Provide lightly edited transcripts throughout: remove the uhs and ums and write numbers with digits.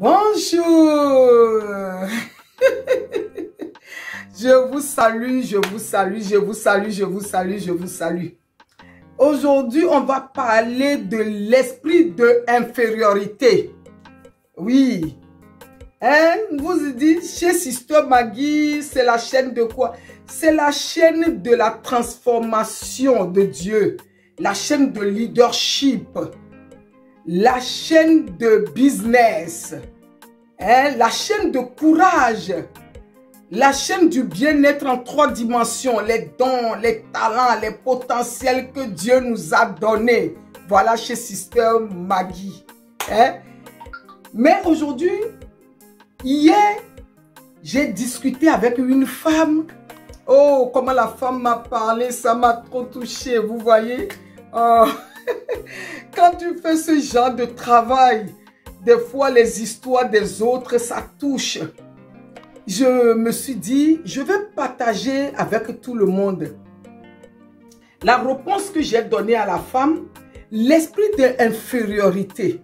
Bonjour. Je vous salue, je vous salue, je vous salue, je vous salue, je vous salue. Aujourd'hui, on va parler de l'esprit de infériorité. Oui. Hein? Vous dites, chez Sister Maggie, c'est la chaîne de quoi? C'est la chaîne de la transformation de Dieu. La chaîne de leadership. La chaîne de business. Hein? La chaîne de courage. La chaîne du bien-être en 3 dimensions. Les dons, les talents, les potentiels que Dieu nous a donnés. Voilà chez Sister Maggie. Hein? Mais aujourd'hui, hier, j'ai discuté avec une femme. Oh, comment la femme m'a parlé, ça m'a trop touché, vous voyez. Oh. Quand tu fais ce genre de travail, des fois les histoires des autres, ça touche. Je me suis dit, je vais partager avec tout le monde. La réponse que j'ai donnée à la femme, l'esprit d'infériorité.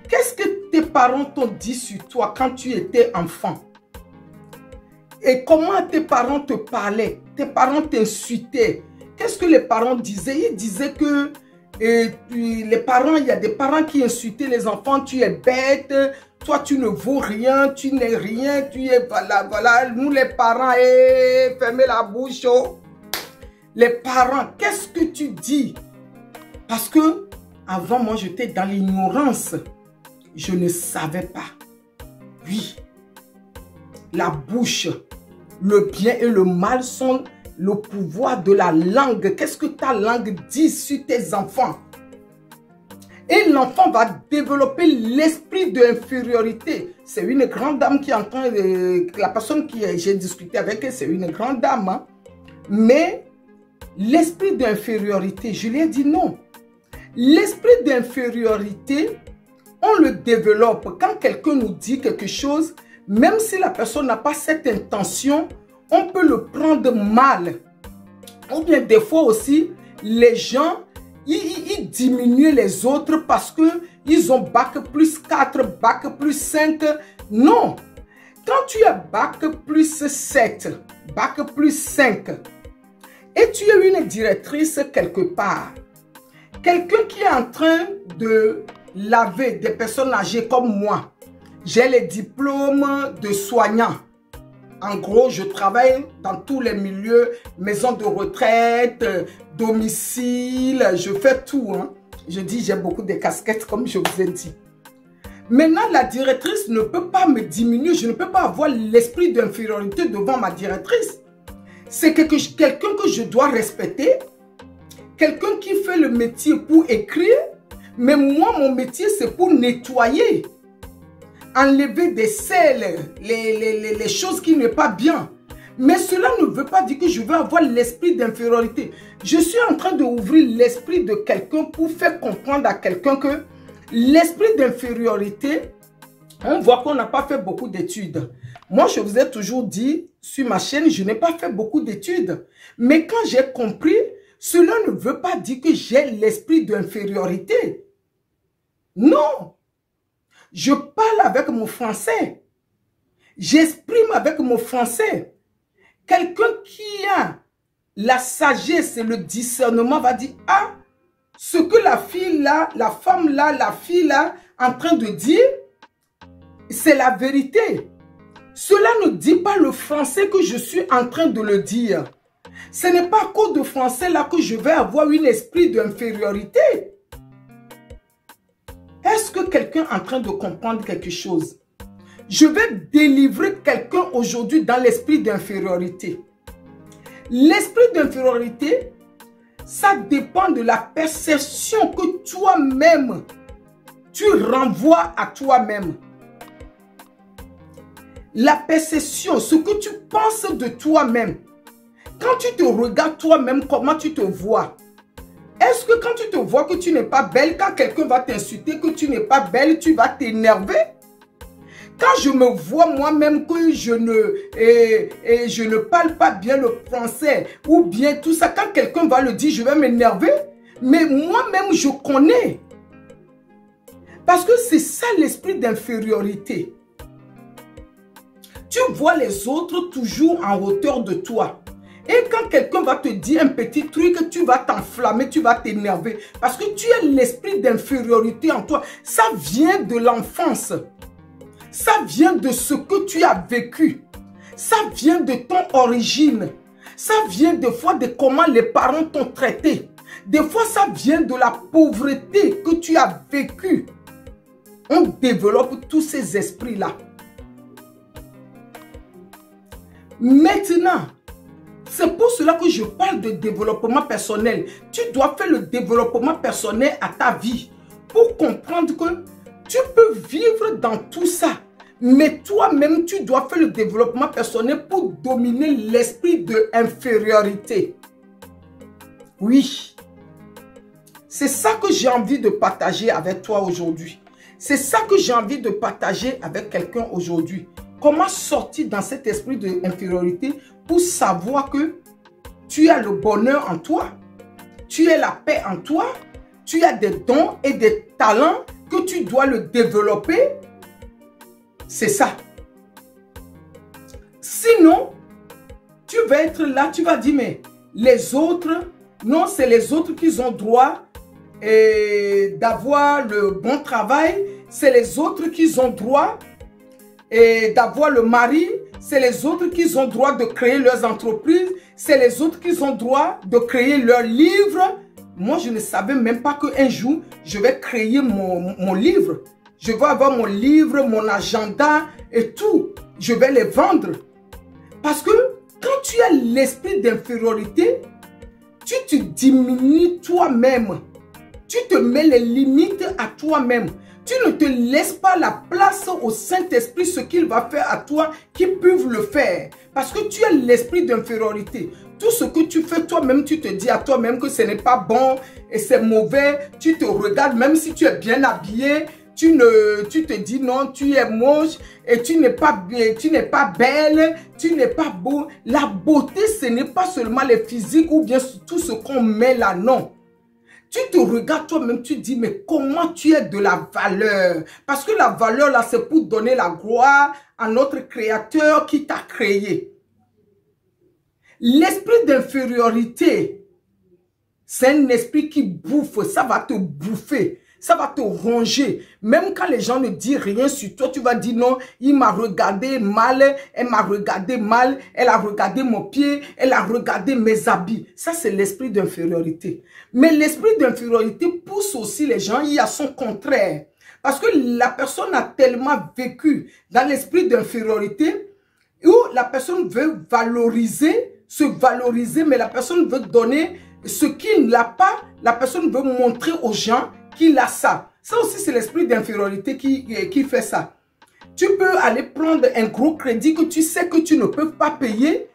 Qu'est-ce que tes parents t'ont dit sur toi quand tu étais enfant? Et comment tes parents te parlaient? Tes parents t'insultaient. Qu'est-ce que les parents disaient? Ils disaient que les parents, il y a des parents qui insultaient les enfants. Tu es bête, toi tu ne vaux rien, tu n'es rien, tu es voilà. Nous les parents, fermez la bouche. Oh. Les parents, qu'est-ce que tu dis? Parce que avant, moi j'étais dans l'ignorance. Je ne savais pas. Oui. La bouche, le bien et le mal sont le pouvoir de la langue. Qu'est-ce que ta langue dit sur tes enfants? Et l'enfant va développer l'esprit d'infériorité. C'est une grande dame qui est en train de... La personne que j'ai discuté avec elle, c'est une grande dame. Hein? Mais l'esprit d'infériorité, je lui ai dit non. L'esprit d'infériorité, on le développe quand quelqu'un nous dit quelque chose. Même si la personne n'a pas cette intention, on peut le prendre mal. Ou bien des fois aussi, les gens, ils diminuent les autres parce qu'ils ont bac plus 4, bac plus 5. Non. Quand tu as bac plus 7, bac plus 5, et tu es une directrice quelque part, quelqu'un qui est en train de laver des personnes âgées comme moi, j'ai les diplômes de soignant. En gros, je travaille dans tous les milieux, maison de retraite, domicile, je fais tout. Hein. Je dis, j'ai beaucoup de casquettes, comme je vous ai dit. Maintenant, la directrice ne peut pas me diminuer. Je ne peux pas avoir l'esprit d'infériorité devant ma directrice. C'est quelqu'un que je dois respecter. Quelqu'un qui fait le métier pour écrire. Mais moi, mon métier, c'est pour nettoyer. Enlever des sels, les choses qui ne sont pas bien. Mais cela ne veut pas dire que je veux avoir l'esprit d'infériorité. Je suis en train d'ouvrir l'esprit de quelqu'un pour faire comprendre à quelqu'un que l'esprit d'infériorité, on voit qu'on n'a pas fait beaucoup d'études. Moi, je vous ai toujours dit, sur ma chaîne, je n'ai pas fait beaucoup d'études. Mais quand j'ai compris, cela ne veut pas dire que j'ai l'esprit d'infériorité. Non! Je parle avec mon français. J'exprime avec mon français. Quelqu'un qui a la sagesse et le discernement va dire, ah, ce que la fille là, la femme là, la fille là, en train de dire, c'est la vérité. Cela ne dit pas le français que je suis en train de le dire. Ce n'est pas à cause de français là que je vais avoir un esprit d'infériorité. Est-ce que quelqu'un est en train de comprendre quelque chose? Je vais délivrer quelqu'un aujourd'hui dans l'esprit d'infériorité. L'esprit d'infériorité, ça dépend de la perception que toi-même, tu renvoies à toi-même. La perception, ce que tu penses de toi-même. Quand tu te regardes toi-même, comment tu te vois? Est-ce que quand tu te vois que tu n'es pas belle, quand quelqu'un va t'insulter que tu n'es pas belle, tu vas t'énerver? Quand je me vois moi-même que je ne parle pas bien le français ou bien tout ça, quand quelqu'un va le dire, je vais m'énerver. Mais moi-même, je connais. Parce que c'est ça l'esprit d'infériorité. Tu vois les autres toujours en hauteur de toi. Et quand quelqu'un va te dire un petit truc, tu vas t'enflammer, tu vas t'énerver. Parce que tu as l'esprit d'infériorité en toi. Ça vient de l'enfance. Ça vient de ce que tu as vécu. Ça vient de ton origine. Ça vient des fois de comment les parents t'ont traité. Des fois, ça vient de la pauvreté que tu as vécue. On développe tous ces esprits-là. Maintenant, c'est pour cela que je parle de développement personnel. Tu dois faire le développement personnel à ta vie pour comprendre que tu peux vivre dans tout ça. Mais toi-même, tu dois faire le développement personnel pour dominer l'esprit de infériorité. Oui. C'est ça que j'ai envie de partager avec toi aujourd'hui. C'est ça que j'ai envie de partager avec quelqu'un aujourd'hui. Comment sortir dans cet esprit d'infériorité pour savoir que tu as le bonheur en toi, tu as la paix en toi, tu as des dons et des talents que tu dois le développer. C'est ça. Sinon, tu vas être là, tu vas dire, mais les autres, non, c'est les autres qui ont droit d'avoir le bon travail, c'est les autres qui ont droit d'avoir le mari, c'est les autres qui ont droit de créer leurs entreprises, c'est les autres qui ont droit de créer leurs livres. Moi, je ne savais même pas qu'un jour, je vais créer mon livre. Je vais avoir mon livre, mon agenda et tout. Je vais les vendre. Parce que quand tu as l'esprit d'infériorité, tu te diminues toi-même. Tu te mets les limites à toi-même. Tu ne te laisses pas la place au Saint-Esprit, ce qu'il va faire à toi, qui peuvent le faire. Parce que tu as l'esprit d'infériorité. Tout ce que tu fais toi-même, tu te dis à toi-même que ce n'est pas bon et c'est mauvais. Tu te regardes, même si tu es bien habillé, tu te dis non, tu es moche et tu n'es pas belle, tu n'es pas beau. La beauté, ce n'est pas seulement les physiques ou bien tout ce qu'on met là, non. Tu te regardes toi-même, tu dis, mais comment tu es de la valeur? Parce que la valeur, là, c'est pour donner la gloire à notre Créateur qui t'a créé. L'esprit d'infériorité, c'est un esprit qui bouffe, ça va te bouffer. Ça va te ronger. Même quand les gens ne disent rien sur toi, tu vas dire non, il m'a regardé mal, elle m'a regardé mal, elle a regardé mon pied, elle a regardé mes habits. Ça, c'est l'esprit d'infériorité. Mais l'esprit d'infériorité pousse aussi les gens, il y a son contraire. Parce que la personne a tellement vécu dans l'esprit d'infériorité où la personne veut se valoriser, mais la personne veut donner ce qu'il n'a pas, la personne veut montrer aux gens qu'il a ça. Ça aussi, c'est l'esprit d'infériorité qui fait ça. Tu peux aller prendre un gros crédit que tu sais que tu ne peux pas payer.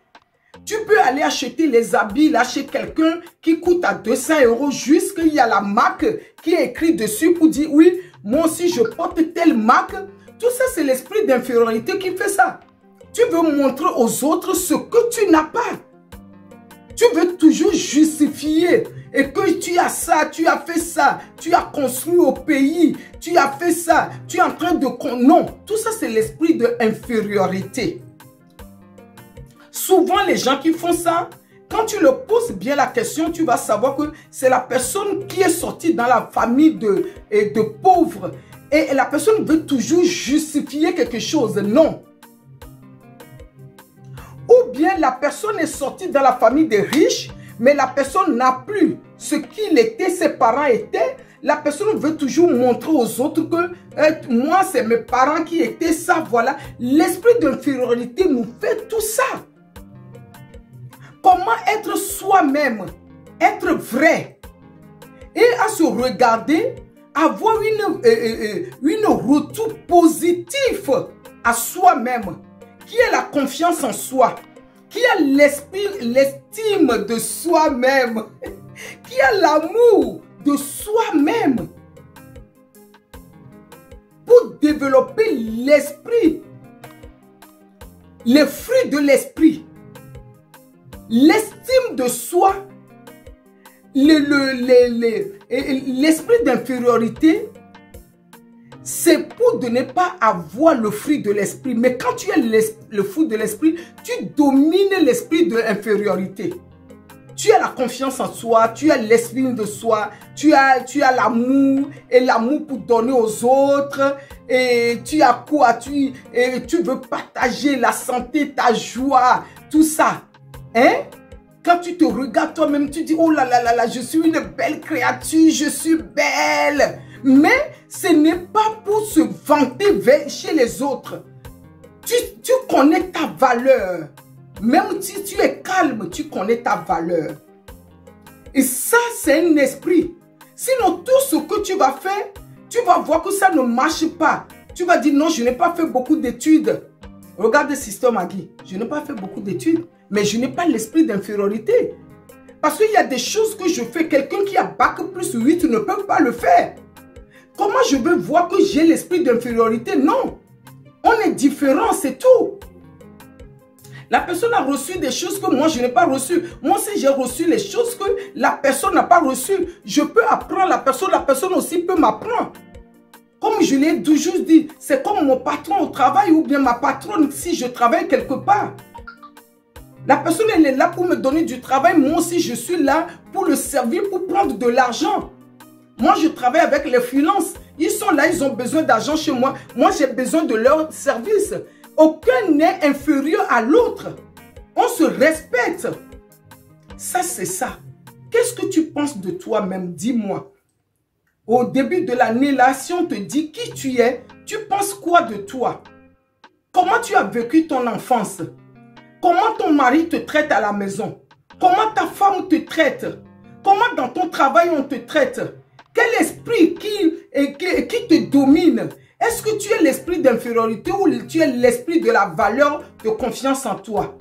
Tu peux aller acheter les habits là chez quelqu'un qui coûte à 200 € juste qu'il y a la marque qui est écrite dessus pour dire oui, moi aussi je porte telle marque. Tout ça, c'est l'esprit d'infériorité qui fait ça. Tu veux montrer aux autres ce que tu n'as pas. Tu veux toujours justifier et que tu as ça, tu as fait ça, tu as construit au pays, tu as fait ça, tu es en train de... Non, tout ça c'est l'esprit de infériorité. Souvent les gens qui font ça, quand tu leur poses bien la question, tu vas savoir que c'est la personne qui est sortie dans la famille de pauvres. Et la personne veut toujours justifier quelque chose. Non. Ou bien la personne est sortie dans la famille des riches, mais la personne n'a plus ce qu'il était, ses parents étaient. La personne veut toujours montrer aux autres que moi, c'est mes parents qui étaient ça, voilà. L'esprit d'infériorité nous fait tout ça. Comment être soi-même, être vrai et à se regarder, avoir une retour positif à soi-même, qui a la confiance en soi, qui a l'estime de soi-même, qui a l'amour de soi-même, pour développer l'esprit, les fruits de l'esprit, l'estime de soi, l'esprit d'infériorité, c'est pour de ne pas avoir le fruit de l'esprit. Mais quand tu as le fruit de l'esprit, tu domines l'esprit de l'infériorité. Tu as la confiance en soi, tu as l'esprit de soi, tu as l'amour et l'amour pour donner aux autres. Et tu as quoi? Tu veux partager la santé, ta joie, tout ça. Hein? Quand tu te regardes toi-même, tu dis, oh là là là là, je suis une belle créature, je suis belle. Mais ce n'est pas pour se vanter chez les autres. Tu connais ta valeur. Même si tu es calme, tu connais ta valeur. Et ça, c'est un esprit. Sinon, tout ce que tu vas faire, tu vas voir que ça ne marche pas. Tu vas dire, non, je n'ai pas fait beaucoup d'études. Regarde Sister Maggie, je n'ai pas fait beaucoup d'études, mais je n'ai pas l'esprit d'infériorité. Parce qu'il y a des choses que je fais, quelqu'un qui a bac plus 8 ne peut pas le faire. Comment je veux voir que j'ai l'esprit d'infériorité? Non. On est différents, c'est tout. La personne a reçu des choses que moi, je n'ai pas reçues. Moi aussi, j'ai reçu les choses que la personne n'a pas reçues. Je peux apprendre la personne aussi peut m'apprendre. Comme je l'ai toujours dit, c'est comme mon patron au travail ou bien ma patronne si je travaille quelque part. La personne, elle est là pour me donner du travail. Moi aussi, je suis là pour le servir, pour prendre de l'argent. Moi, je travaille avec les freelances. Ils sont là, ils ont besoin d'argent chez moi. Moi, j'ai besoin de leur service. Aucun n'est inférieur à l'autre. On se respecte. Ça, c'est ça. Qu'est-ce que tu penses de toi-même? Dis-moi. Au début de l'année, là, si on te dit qui tu es, tu penses quoi de toi? Comment tu as vécu ton enfance? Comment ton mari te traite à la maison? Comment ta femme te traite? Comment dans ton travail on te traite? Quel esprit qui te domine? Est-ce que tu es l'esprit d'infériorité ou tu es l'esprit de la valeur, de confiance en toi?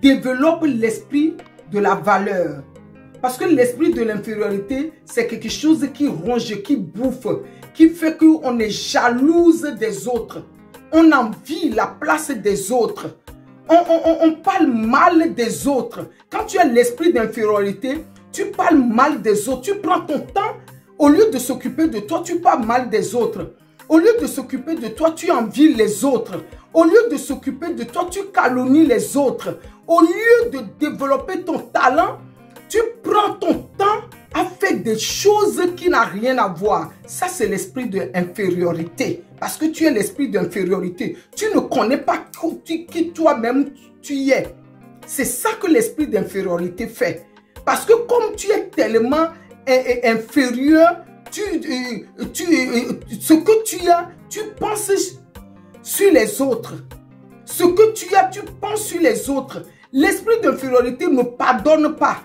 Développe l'esprit de la valeur. Parce que l'esprit de l'infériorité, c'est quelque chose qui ronge, qui bouffe, qui fait qu'on est jalouse des autres. On envie la place des autres. On parle mal des autres. Quand tu as l'esprit d'infériorité, tu parles mal des autres. Tu prends ton temps. Au lieu de s'occuper de toi, tu parles mal des autres. Au lieu de s'occuper de toi, tu envies les autres. Au lieu de s'occuper de toi, tu calomnies les autres. Au lieu de développer ton talent, tu prends ton temps à faire des choses qui n'ont rien à voir. Ça, c'est l'esprit de infériorité. Parce que tu es l'esprit d'infériorité. Tu ne connais pas qui toi-même tu es. C'est ça que l'esprit d'infériorité fait. Parce que comme tu es tellement inférieur, ce que tu as, tu penses sur les autres. Ce que tu as, tu penses sur les autres. L'esprit d'infériorité ne pardonne pas.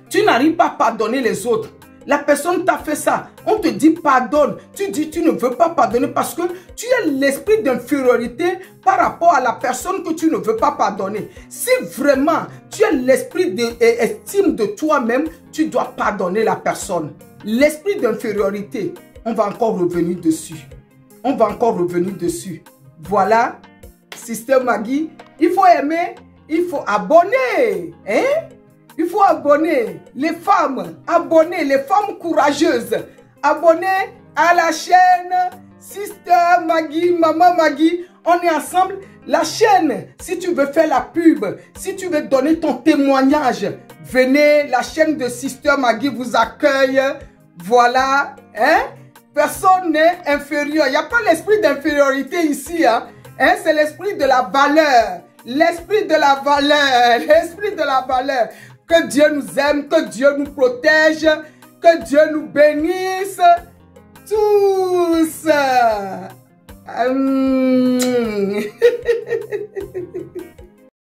Tu n'arrives pas à pardonner les autres. La personne t'a fait ça. On te dit pardonne. Tu dis tu ne veux pas pardonner parce que tu as l'esprit d'infériorité par rapport à la personne que tu ne veux pas pardonner. Si vraiment tu as l'esprit d'estime de toi-même, tu dois pardonner la personne. L'esprit d'infériorité, on va encore revenir dessus. On va encore revenir dessus. Voilà, Sister Maggie, il faut aimer, il faut abonner. Hein? Il faut abonner les femmes, abonner les femmes courageuses. Abonner à la chaîne Sister Maggie, Maman Maggie. On est ensemble. La chaîne, si tu veux faire la pub, si tu veux donner ton témoignage, venez, la chaîne de Sister Maggie vous accueille. Voilà, hein? Personne n'est inférieur. Il n'y a pas l'esprit d'infériorité ici, hein? Hein? C'est l'esprit de la valeur. L'esprit de la valeur. L'esprit de la valeur. Que Dieu nous aime, que Dieu nous protège, que Dieu nous bénisse tous.